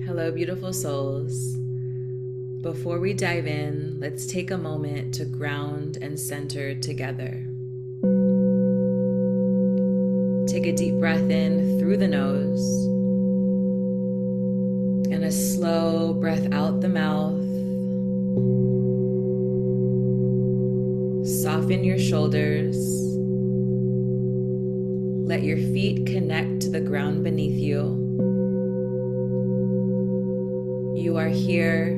Hello, beautiful souls. Before we dive in, let's take a moment to ground and center together. Take a deep breath in through the nose and a slow breath out the mouth. Soften your shoulders. Let your feet connect to the ground beneath you. You are here.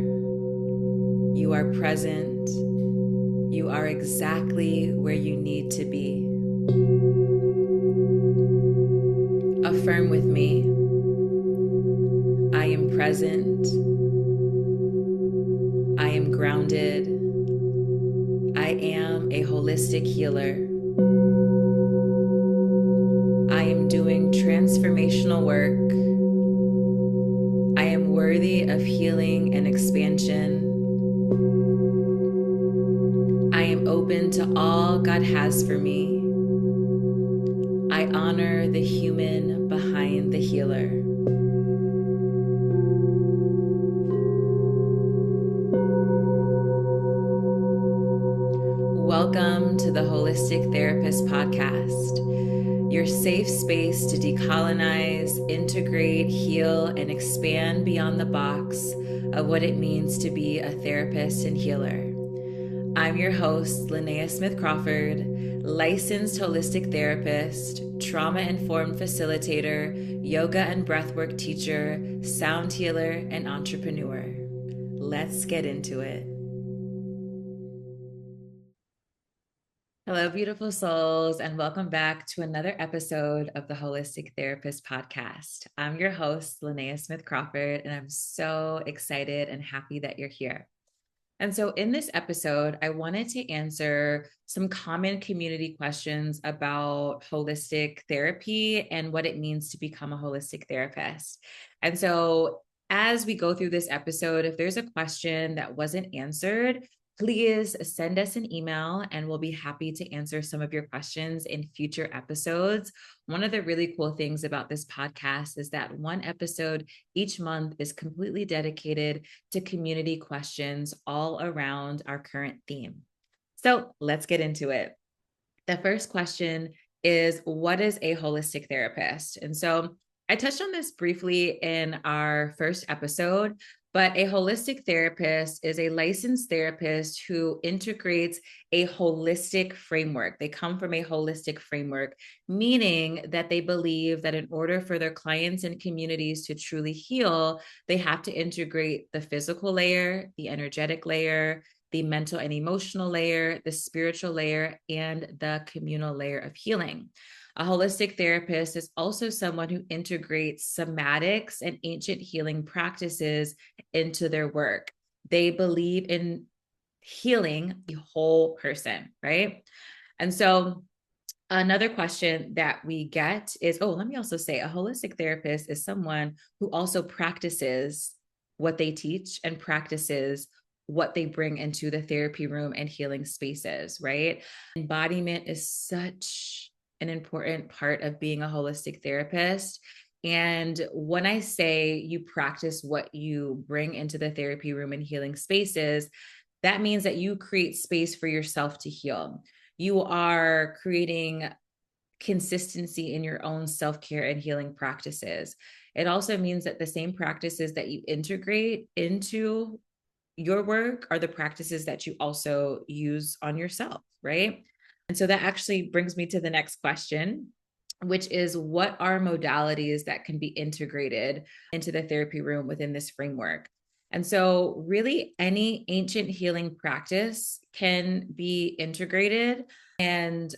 You are present. You are exactly where you need to be. Affirm with me. I am present. I am grounded. I am a holistic healer. I am doing transformational work. I am worthy of healing and expansion. I am open to all God has for me. I honor the human behind the healer. Welcome to the Holistic Therapist Podcast, your safe space to decolonize, integrate, heal, and expand beyond the box of what it means to be a therapist and healer. I'm your host, LeNaya Smith Crawford, licensed holistic therapist, trauma-informed facilitator, yoga and breathwork teacher, sound healer, and entrepreneur. Let's get into it. Hello, beautiful souls, and welcome back to another episode of the Holistic Therapist Podcast. I'm your host, LeNaya Smith Crawford, and I'm so excited and happy that you're here. And so in this episode, I wanted to answer some common community questions about holistic therapy and what it means to become a holistic therapist. And so as we go through this episode, if there's a question that wasn't answered, please send us an email and we'll be happy to answer some of your questions in future episodes. One of the really cool things about this podcast is that one episode each month is completely dedicated to community questions all around our current theme. So let's get into it. The first question is, what is a holistic therapist? And so I touched on this briefly in our first episode, but a holistic therapist is a licensed therapist who integrates a holistic framework. They come from a holistic framework, meaning that they believe that in order for their clients and communities to truly heal, they have to integrate the physical layer, the energetic layer, the mental and emotional layer, the spiritual layer, and the communal layer of healing. A holistic therapist is also someone who integrates somatics and ancient healing practices into their work. They believe in healing the whole person, right? And so another question that we get is, let me also say a holistic therapist is someone who also practices what they teach and practices what they bring into the therapy room and healing spaces, right? Embodiment is such an important part of being a holistic therapist. And when I say you practice what you bring into the therapy room and healing spaces, that means that you create space for yourself to heal. You are creating consistency in your own self-care and healing practices. It also means that the same practices that you integrate into your work are the practices that you also use on yourself, right? And so that actually brings me to the next question, which is, what are modalities that can be integrated into the therapy room within this framework? And so really any ancient healing practice can be integrated. And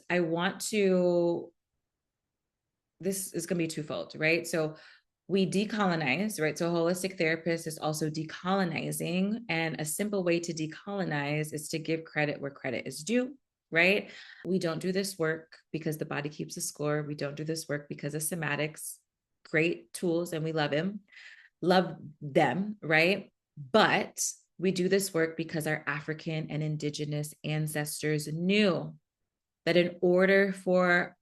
this is going to be twofold, right? So we decolonize, right? So a holistic therapist is also decolonizing. And a simple way to decolonize is to give credit where credit is due, right? We don't do this work because the body keeps a score. We don't do this work because of somatics. Great tools, and we love them, right? But we do this work because our African and indigenous ancestors knew that in order for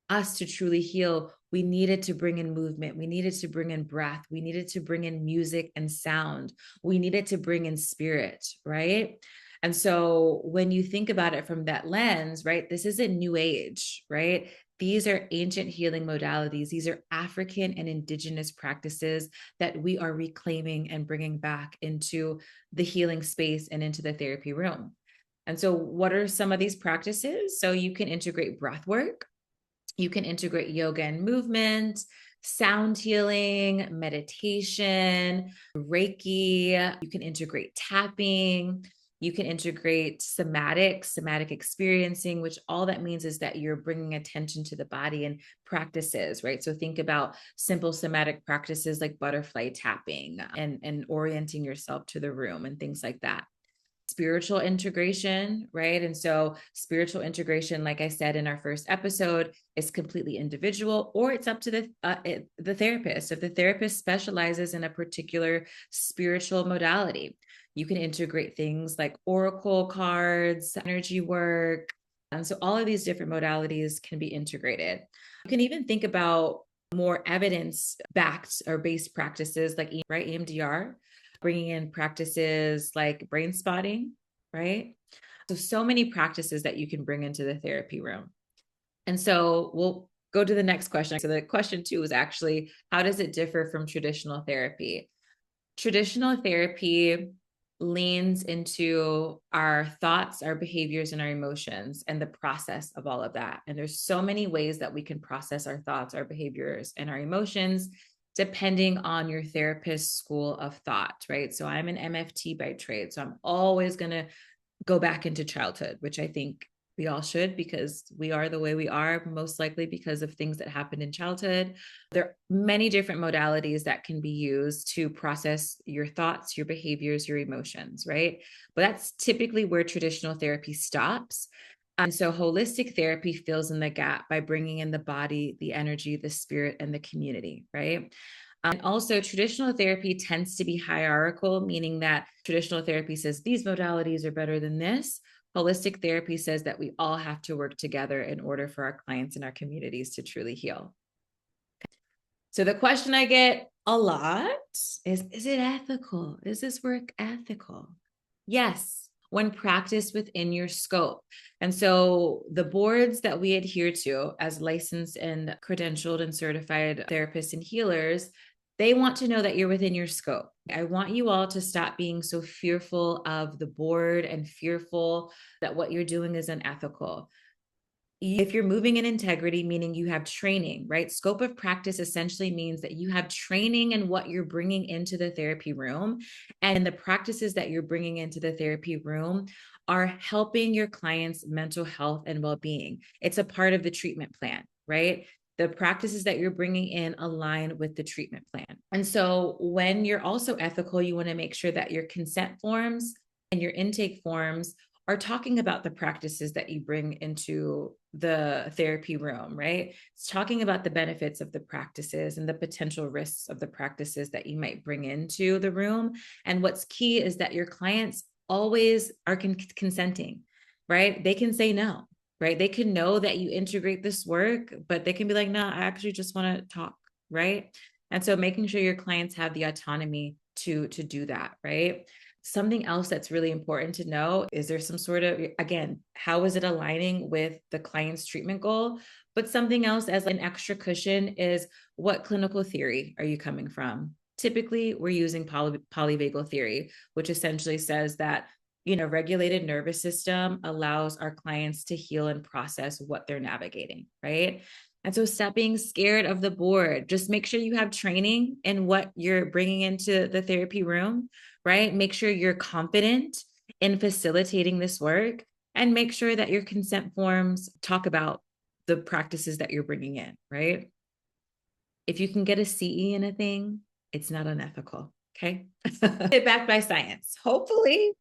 us to truly heal, We needed to bring in movement. We needed to bring in breath. We needed to bring in music and sound. We needed to bring in spirit, right? And so when you think about it from that lens, right, this isn't new age, right? These are ancient healing modalities. These are African and indigenous practices that we are reclaiming and bringing back into the healing space and into the therapy room. And so what are some of these practices? So you can integrate breath work, you can integrate yoga and movement, sound healing, meditation, Reiki. You can integrate tapping. You can integrate somatic experiencing, which all that means is that you're bringing attention to the body and practices, right? So think about simple somatic practices like butterfly tapping and orienting yourself to the room and things like that. Spiritual integration, right? And so spiritual integration, like I said in our first episode, is completely individual, or it's up to the therapist. If the therapist specializes in a particular spiritual modality, you can integrate things like oracle cards, energy work. And so all of these different modalities can be integrated. You can even think about more evidence-backed or based practices like, right, EMDR, bringing in practices like brain spotting, right? So many practices that you can bring into the therapy room. And so we'll go to the next question. So the question 2 is actually, how does it differ from traditional therapy? Traditional therapy leans into our thoughts, our behaviors, and our emotions and the process of all of that. And there's so many ways that we can process our thoughts, our behaviors, and our emotions depending on your therapist's school of thought, right? So I'm an MFT by trade. So I'm always going to go back into childhood, which I think we all should, because we are the way we are, most likely because of things that happened in childhood. There are many different modalities that can be used to process your thoughts, your behaviors, your emotions, right? But that's typically where traditional therapy stops. And so holistic therapy fills in the gap by bringing in the body, the energy, the spirit, and the community, right? And also, traditional therapy tends to be hierarchical, meaning that traditional therapy says these modalities are better than this. Holistic therapy says that we all have to work together in order for our clients and our communities to truly heal. So the question I get a lot is it ethical? Is this work ethical? Yes, when practiced within your scope. And so the boards that we adhere to as licensed and credentialed and certified therapists and healers, they want to know that you're within your scope. I want you all to stop being so fearful of the board and fearful that what you're doing is unethical. If you're moving in integrity, meaning you have training, right? Scope of practice essentially means that you have training in what you're bringing into the therapy room, and the practices that you're bringing into the therapy room are helping your clients' mental health and well-being. It's a part of the treatment plan, right? The practices that you're bringing in align with the treatment plan. And so when you're also ethical, you want to make sure that your consent forms and your intake forms are talking about the practices that you bring into the therapy room, right? It's talking about the benefits of the practices and the potential risks of the practices that you might bring into the room. And what's key is that your clients always are consenting, right? They can say no, right? They can know that you integrate this work, but they can be like, no, I actually just want to talk, right? And so making sure your clients have the autonomy to do that, right? Something else that's really important to know is there some sort of, again, how is it aligning with the client's treatment goal? But something else as an extra cushion is, what clinical theory are you coming from? Typically, we're using polyvagal theory, which essentially says that, regulated nervous system allows our clients to heal and process what they're navigating, right? And so stop being scared of the board. Just make sure you have training in what you're bringing into the therapy room, right? Make sure you're confident in facilitating this work, and make sure that your consent forms talk about the practices that you're bringing in, right? If you can get a CE in a thing, it's not unethical, okay? It's backed by science. Hopefully,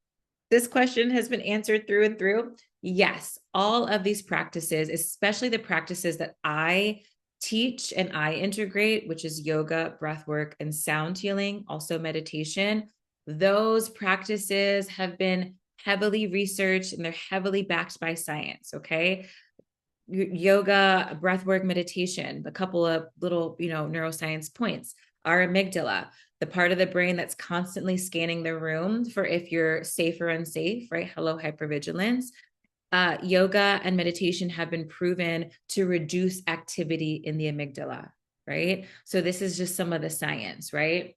this question has been answered through and through. Yes, all of these practices, especially the practices that I teach and I integrate, which is yoga, breath work, and sound healing, also meditation, those practices have been heavily researched and they're heavily backed by science, okay? yoga, breathwork, meditation, a couple of little, neuroscience points. Our amygdala, the part of the brain that's constantly scanning the room for if you're safe or unsafe, right? Hello, hypervigilance. Yoga and meditation have been proven to reduce activity in the amygdala, right? So this is just some of the science, right?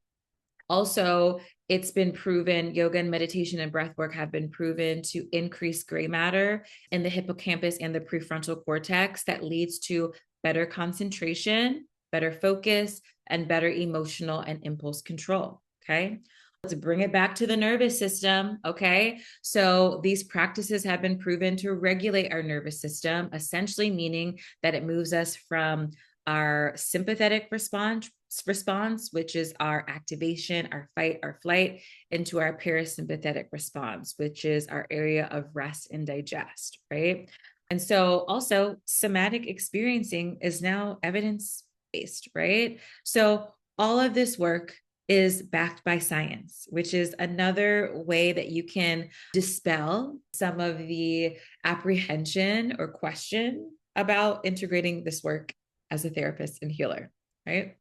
Also, it's been proven, yoga and meditation and breath work have been proven to increase gray matter in the hippocampus and the prefrontal cortex that leads to better concentration, better focus, and better emotional and impulse control. Okay. Let's bring it back to the nervous system. Okay. So these practices have been proven to regulate our nervous system, essentially meaning that it moves us from our sympathetic response, which is our activation, our fight, our flight, into our parasympathetic response, which is our area of rest and digest, right? And so also somatic experiencing is now evidence-based, right? So all of this work is backed by science, which is another way that you can dispel some of the apprehension or question about integrating this work as a therapist and healer, right?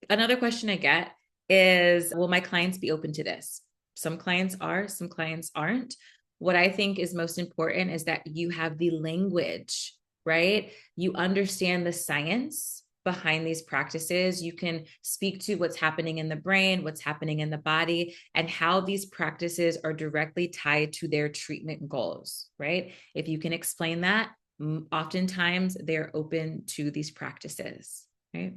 Another question I get is, will my clients be open to this? Some clients are, some clients aren't. What I think is most important is that you have the language, right? You understand the science behind these practices. You can speak to what's happening in the brain, what's happening in the body, and how these practices are directly tied to their treatment goals, right? If you can explain that, oftentimes they're open to these practices, right?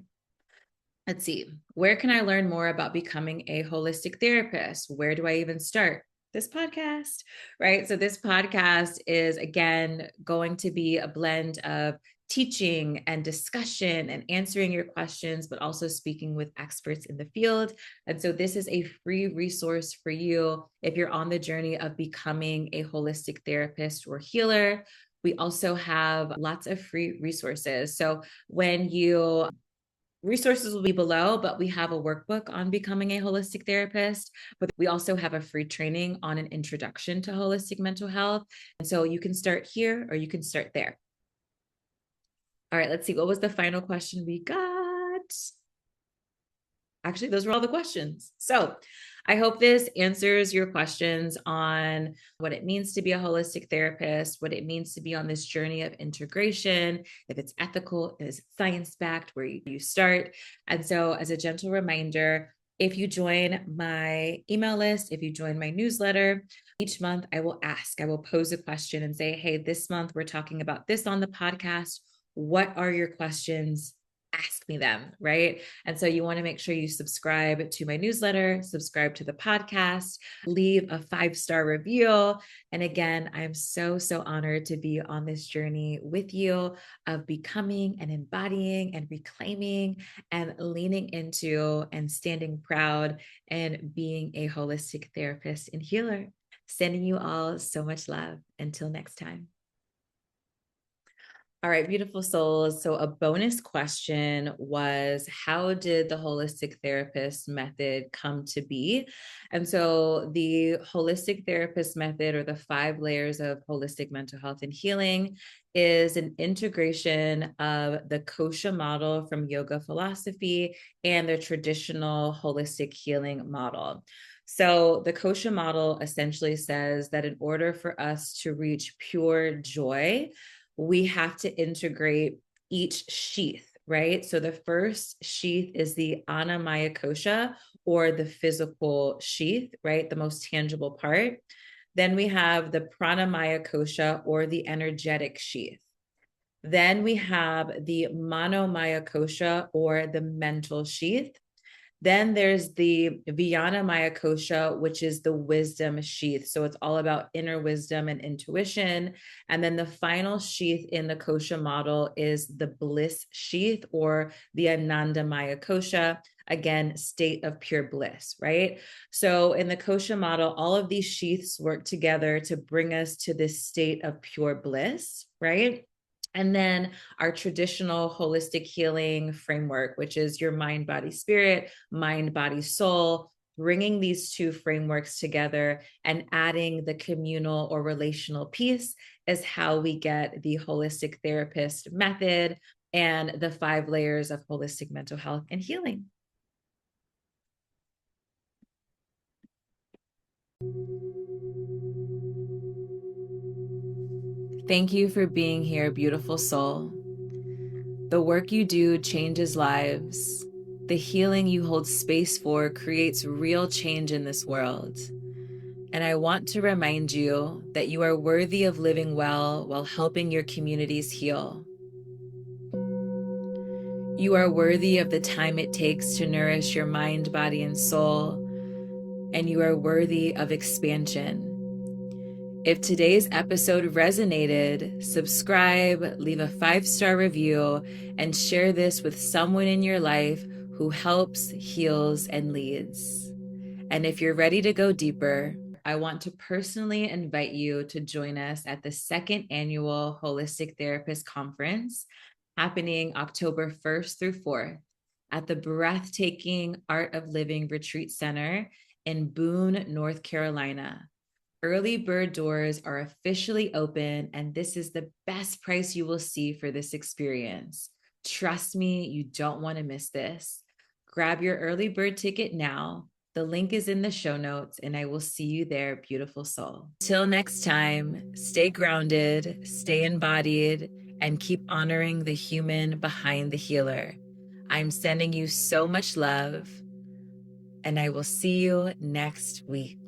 Let's see, where can I learn more about becoming a holistic therapist? Where do I even start? This podcast, right? So, this podcast is again going to be a blend of teaching and discussion and answering your questions, but also speaking with experts in the field. And so, this is a free resource for you if you're on the journey of becoming a holistic therapist or healer. We also have lots of free resources. So, when you resources will be below, but we have a workbook on becoming a holistic therapist. But we also have a free training on an introduction to holistic mental health. And so you can start here or you can start there. All right, let's see. What was the final question we got? Actually, those were all the questions. So I hope this answers your questions on what it means to be a holistic therapist, what it means to be on this journey of integration, if it's ethical, is it science-backed, where you start. And so as a gentle reminder, if you join my email list, if you join my newsletter, each month I will pose a question and say, hey, this month we're talking about this on the podcast. What are your questions? Ask me them, right? And so you want to make sure you subscribe to my newsletter, subscribe to the podcast, leave a 5-star review. And again, I'm so, so honored to be on this journey with you of becoming and embodying and reclaiming and leaning into and standing proud and being a holistic therapist and healer. Sending you all so much love. Until next time. All right, beautiful souls. So, a bonus question was, how did the holistic therapist method come to be? And so, the holistic therapist method, or the 5 layers of holistic mental health and healing, is an integration of the kosha model from yoga philosophy and the traditional holistic healing model. So, the kosha model essentially says that in order for us to reach pure joy, we have to integrate each sheath, right? So the first sheath is the Annamaya kosha, or the physical sheath, right? The most tangible part. Then we have the Pranamaya kosha, or the energetic sheath. Then we have the Manomaya kosha, or the mental sheath. Then there's the Vijnanamaya kosha, which is the wisdom sheath. So it's all about inner wisdom and intuition. And then the final sheath in the kosha model is the bliss sheath, or the Anandamaya kosha, again, state of pure bliss, right? So in the kosha model, all of these sheaths work together to bring us to this state of pure bliss, right? And then our traditional holistic healing framework, which is your mind, body, spirit, mind, body, soul, bringing these two frameworks together and adding the communal or relational piece is how we get the holistic therapist method and the 5 layers of holistic mental health and healing. Thank you for being here, beautiful soul. The work you do changes lives. The healing you hold space for creates real change in this world. And I want to remind you that you are worthy of living well while helping your communities heal. You are worthy of the time it takes to nourish your mind, body, and soul, and you are worthy of expansion. If today's episode resonated, subscribe, leave a 5-star review, and share this with someone in your life who helps, heals, and leads. And if you're ready to go deeper, I want to personally invite you to join us at the 2nd annual Holistic Therapist Conference happening October 1st through 4th at the breathtaking Art of Living Retreat Center in Boone, North Carolina. Early bird doors are officially open, and this is the best price you will see for this experience. Trust me, you don't want to miss this. Grab your early bird ticket now. The link is in the show notes, and I will see you there, beautiful soul. Till next time, stay grounded, stay embodied, and keep honoring the human behind the healer. I'm sending you so much love, and I will see you next week.